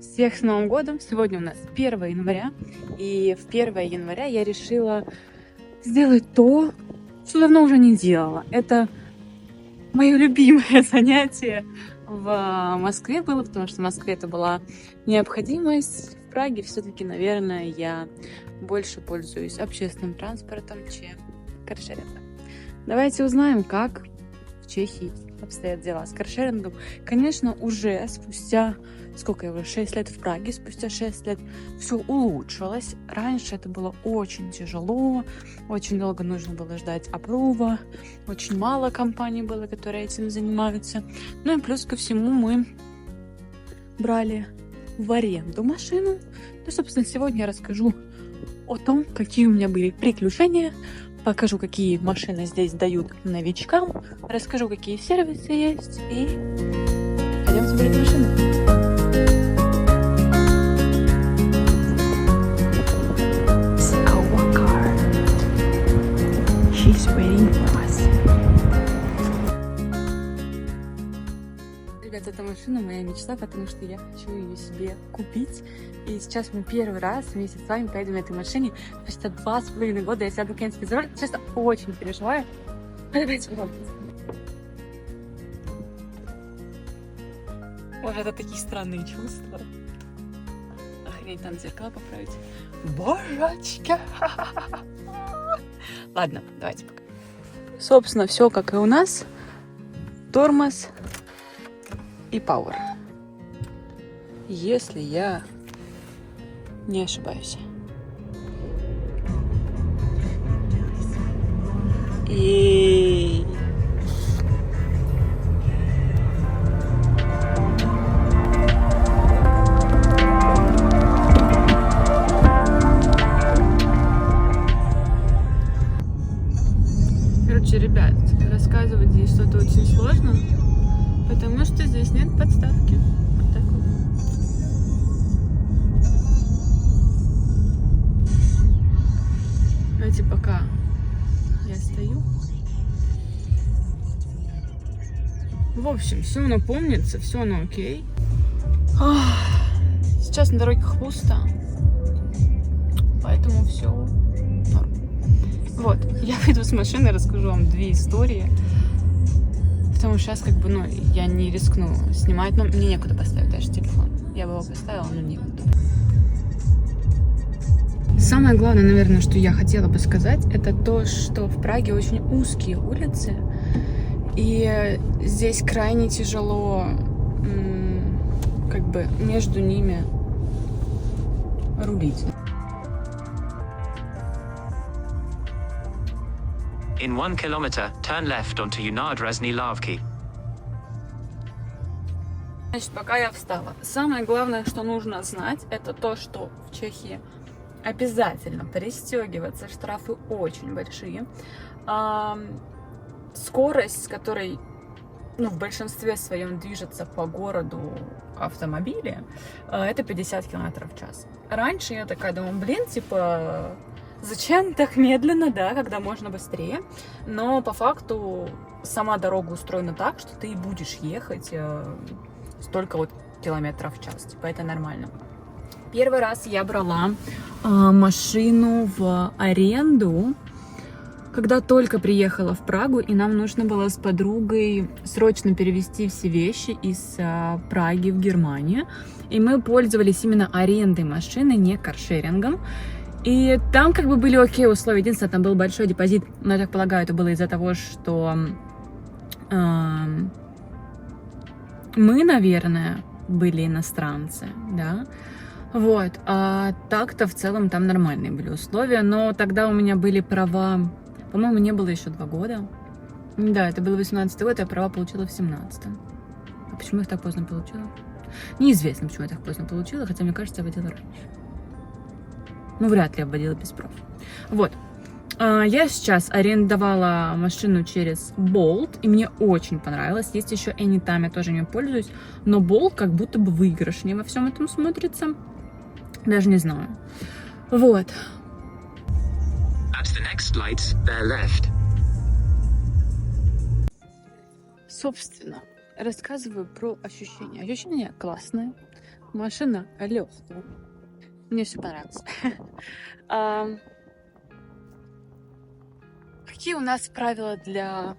Всех с Новым годом! Сегодня у нас 1 января, и в 1 января я решила сделать то, что давно уже не делала. Это мое любимое занятие в Москве было, потому что в Москве это была необходимость. В Праге все-таки, наверное, я больше пользуюсь общественным транспортом, чем каршерингом. Давайте узнаем, как в Чехии обстоят дела с каршерингом. Конечно, уже спустя, сколько я уже, 6 лет в Праге, спустя 6 лет все улучшилось. Раньше это было очень тяжело, очень долго нужно было ждать аппрува, очень мало компаний было, которые этим занимаются. Ну и плюс ко всему мы брали в аренду машину. Ну, собственно, сегодня я расскажу о том, какие у меня были приключения, покажу, какие машины здесь дают новичкам, расскажу, какие сервисы есть, и пойдем смотреть машины. She's waiting for us. Ребят, эта машина моя мечта, потому что я хочу ее себе купить. И сейчас мы первый раз вместе с вами поедем на этой машине. Спустя 2,5 года я себя наконец-то за руль. Честно, очень переживаю. Давайте попробуем. Боже, это такие странные чувства. Охренеть, надо зеркала поправить. Божечки! Ладно, давайте пока. Собственно, все как и у нас. Тормоз и пауэр. Если я не ошибаюсь. И короче, ребят, рассказывать здесь что-то очень сложно, потому что здесь нет подставки. Вот так вот. Давайте пока я стою. В общем, все оно помнится, все оно окей. Сейчас на дорогах пусто, поэтому все норм. Вот, я выйду с машины, расскажу вам 2 истории. Потому что сейчас я не рискну снимать, но мне некуда поставить даже телефон. Я бы его поставила, но некуда. Самое главное, наверное, что я хотела бы сказать, это то, что в Праге очень узкие улицы, и здесь крайне тяжело между ними рулить. In 1 kilometer, turn left onto Unad-Razny Lavki. Значит, пока я встала. Самое главное, что нужно знать, это то, что в Чехии обязательно пристегиваться, штрафы очень большие. Скорость, с которой в большинстве своем движется по городу автомобили, это 50 км в час. Раньше я такая думаю, зачем так медленно, да, когда можно быстрее? Но по факту сама дорога устроена так, что ты и будешь ехать столько километров в час. Это нормально. Первый раз я брала машину в аренду, когда только приехала в Прагу, и нам нужно было с подругой срочно перевезти все вещи из Праги в Германию. И мы пользовались именно арендой машины, не каршерингом. И там были окей условия. Единственное, там был большой депозит. Но я так полагаю, это было из-за того, что мы, наверное, были иностранцы, да. Вот. А так-то в целом там нормальные были условия. Но тогда у меня были права, по-моему, не было еще 2 года. Да, это был 18-й год, я права получила в 17-м. А почему я их так поздно получила? Неизвестно, почему я так поздно получила, хотя, мне кажется, я водила раньше. Вряд ли я водила без прав. Вот. Я сейчас арендовала машину через Bolt, и мне очень понравилось. Есть еще Anytime, я тоже не пользуюсь, но Bolt как будто бы выигрышнее во всем этом смотрится. Даже не знаю. Вот. At the next light, bear left. Собственно, рассказываю про ощущения. Ощущения классные. машина легкая. Мне все понравилось. Какие у нас правила для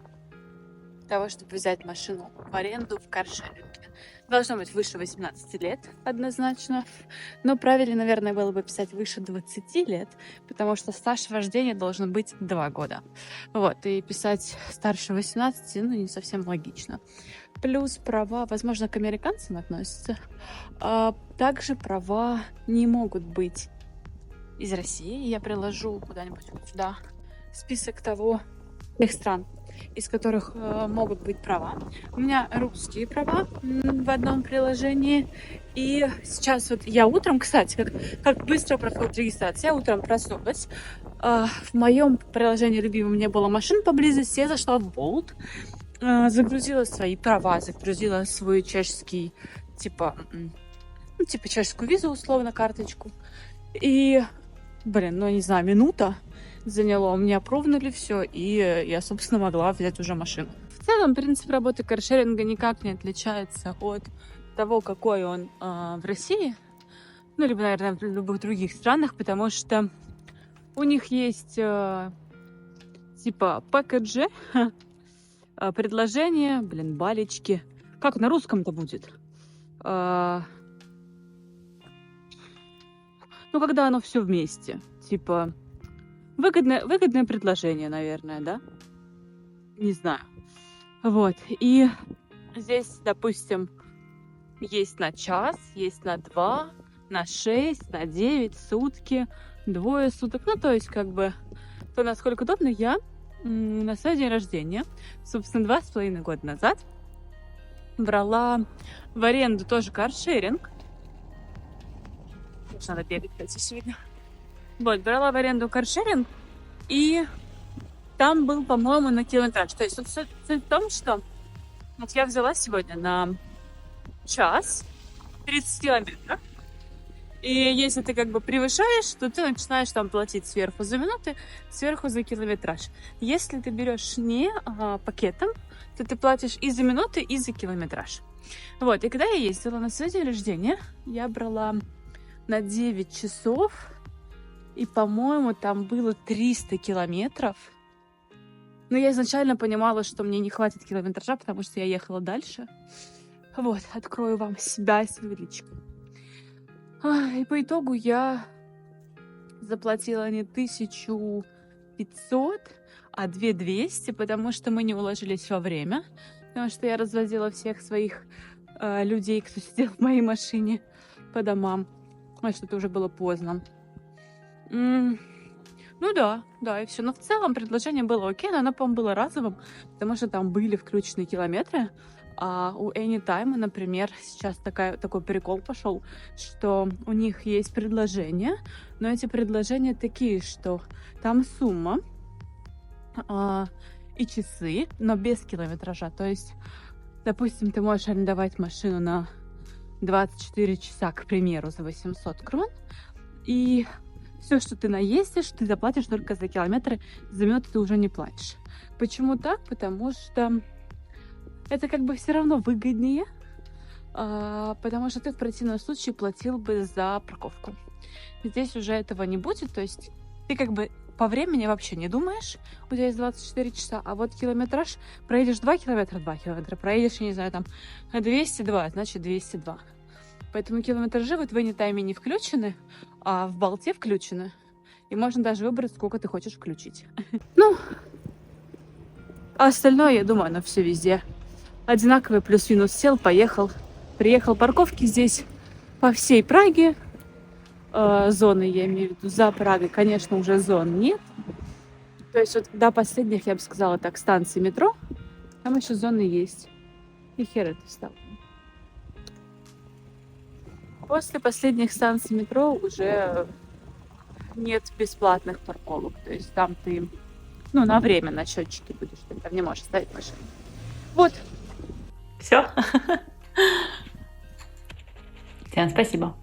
того, чтобы взять машину в аренду в каршеринге? Должно быть выше 18 лет, однозначно. Но правильно, наверное, было бы писать выше 20 лет, потому что стаж вождения должен быть 2 года. Вот, и писать старше 18, ну, не совсем логично. Плюс права, возможно, к американцам относятся. Также права не могут быть из России. Я приложу куда-нибудь вот сюда список тех стран, из которых могут быть права. У меня русские права в одном приложении. И сейчас вот я утром, кстати, как быстро проходит регистрация, я утром проснулась. В моем приложении любимом не было машин поблизости. Я зашла в Bolt, загрузила свои права, загрузила свой чешский, типа чешскую визу, условно, карточку. И, не знаю, минута заняло, мне опровнули все, и я, собственно, могла взять уже машину. В целом, принцип работы каршеринга никак не отличается от того, какой он в России, ну, либо, наверное, в любых других странах, потому что у них есть типа пакеджи, предложения, балечки. Как на русском-то будет? Когда оно все вместе. Типа выгодное предложение, наверное, да? Не знаю. Вот. И здесь, допустим, есть на час, есть на 2, на 6, на 9 сутки, 2 суток. Ну, то есть, то, насколько удобно. Я на свой день рождения, собственно, 2,5 года назад брала в аренду тоже каршеринг. Надо бегать, кстати, сегодня. Вот, брала в аренду каршеринг, и там был, по-моему, на километраж. То есть суть в том, что вот я взяла сегодня на час 30 километров. И если ты превышаешь, то ты начинаешь там платить сверху за минуты, сверху за километраж. Если ты берешь не пакетом, то ты платишь и за минуты, и за километраж. Вот, и когда я ездила на свой день рождения, я брала на 9 часов, и, по-моему, там было 300 километров. Но я изначально понимала, что мне не хватит километража, потому что я ехала дальше. Вот, открою вам себя и свою личку. И по итогу я заплатила не 1500, а 2200, потому что мы не уложились во время. Потому что я развозила всех своих людей, кто сидел в моей машине, по домам. Что-то уже было поздно. Ну да, и все. Но в целом предложение было окей, но оно, по-моему, было разовым, потому что там были включены километры. А у Anytime, например, сейчас такой прикол пошел, что у них есть предложения, но эти предложения такие, что там сумма и часы, но без километража. То есть, допустим, ты можешь арендовать машину на 24 часа, к примеру, за 800 крон, и все, что ты наездишь, ты заплатишь только за километры, за минуты ты уже не платишь. Почему так? Потому что это все равно выгоднее, потому что ты в противном случае платил бы за парковку. Здесь уже этого не будет, то есть ты по времени вообще не думаешь, у тебя есть 24 часа, а вот километраж, проедешь 2 километра, проедешь, я не знаю, там 202, значит 202. Поэтому километражи в Anytime не включены, а в Болте включены. И можно даже выбрать, сколько ты хочешь включить. А остальное, я думаю, оно все везде одинаковое, плюс-минус сел, поехал. Приехал, парковки здесь по всей Праге. Зоны, я имею в виду, за Прагой, конечно, уже зон нет. То есть вот до последних, я бы сказала так, станций метро, там еще зоны есть. И хер это стало. После последних станций метро уже нет бесплатных парковок. То есть там ты, на время на счетчике будешь, ты там не можешь ставить машину. Вот. Все. Всем спасибо.